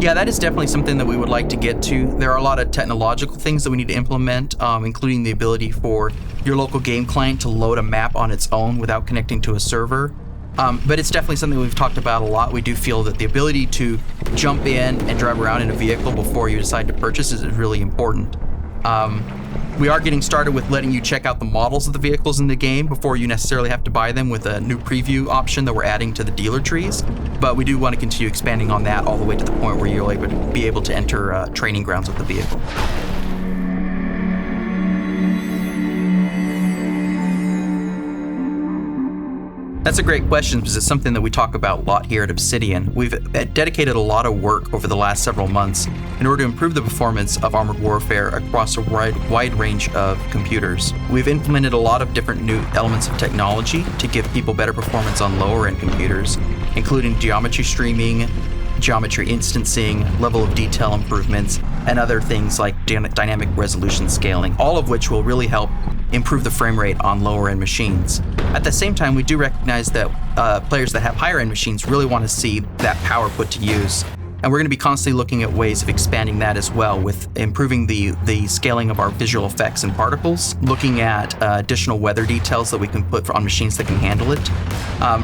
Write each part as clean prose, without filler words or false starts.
Yeah, that is definitely something that we would like to get to. There are a lot of technological things that we need to implement, including the ability for your local game client to load a map on its own without connecting to a server. But it's definitely something we've talked about a lot. We do feel that the ability to jump in and drive around in a vehicle before you decide to purchase is really important. We are getting started with letting you check out the models of the vehicles in the game before you necessarily have to buy them with a new preview option that we're adding to the dealer trees. But we do want to continue expanding on that all the way to the point where you'll be able to enter training grounds with the vehicle. That's a great question because it's something that we talk about a lot here at Obsidian. We've dedicated a lot of work over the last several months in order to improve the performance of armored warfare across a wide range of computers. We've implemented a lot of different new elements of technology to give people better performance on lower-end computers, including geometry streaming, geometry instancing, level of detail improvements, and other things like dynamic resolution scaling, all of which will really help improve the frame rate on lower-end machines. At the same time, we do recognize that players that have higher-end machines really want to see that power put to use. And we're going to be constantly looking at ways of expanding that as well, with improving the scaling of our visual effects and particles, looking at additional weather details that we can put on machines that can handle it.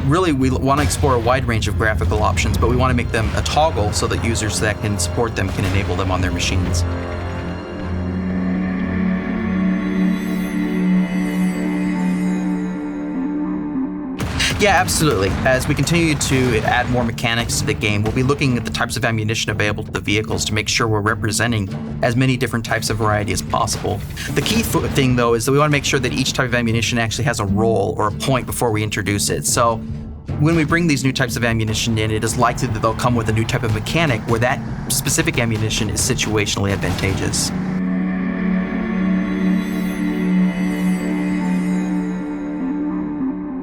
Really, we want to explore a wide range of graphical options, but we want to make them a toggle so that users that can support them can enable them on their machines. Yeah, absolutely. As we continue to add more mechanics to the game, we'll be looking at the types of ammunition available to the vehicles to make sure we're representing as many different types of variety as possible. The key thing, though, is that we want to make sure that each type of ammunition actually has a role or a point before we introduce it. So when we bring these new types of ammunition in, it is likely that they'll come with a new type of mechanic where that specific ammunition is situationally advantageous.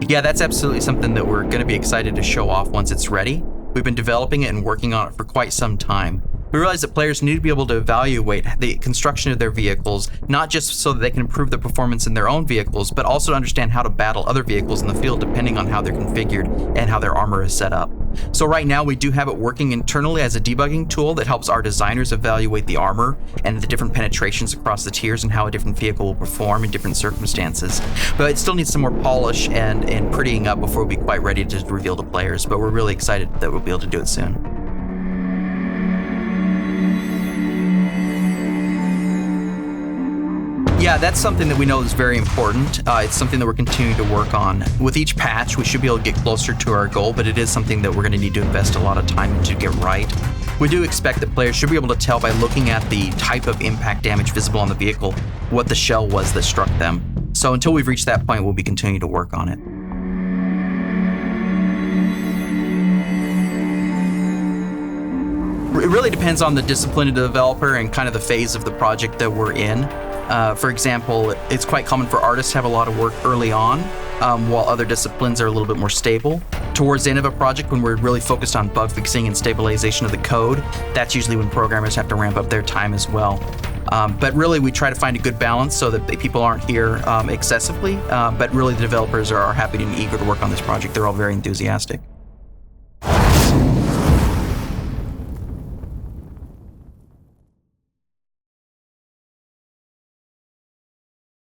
Yeah, that's absolutely something that we're going to be excited to show off once it's ready. We've been developing it and working on it for quite some time. We realize that players need to be able to evaluate the construction of their vehicles, not just so that they can improve the performance in their own vehicles, but also to understand how to battle other vehicles in the field depending on how they're configured and how their armor is set up. So right now we do have it working internally as a debugging tool that helps our designers evaluate the armor and the different penetrations across the tiers and how a different vehicle will perform in different circumstances. But it still needs some more polish and prettying up before we'll be quite ready to reveal to players, but we're really excited that we'll be able to do it soon. Yeah, that's something that we know is very important. It's something that we're continuing to work on. With each patch, we should be able to get closer to our goal, but it is something that we're going to need to invest a lot of time into to get right. We do expect that players should be able to tell by looking at the type of impact damage visible on the vehicle what the shell was that struck them. So until we've reached that point, we'll be continuing to work on it. It really depends on the discipline of the developer and kind of the phase of the project that we're in. For example, it's quite common for artists to have a lot of work early on, while other disciplines are a little bit more stable. Towards the end of a project, when we're really focused on bug fixing and stabilization of the code, that's usually when programmers have to ramp up their time as well. But really, we try to find a good balance so that people aren't here excessively, but really the developers are happy and eager to work on this project. They're all very enthusiastic.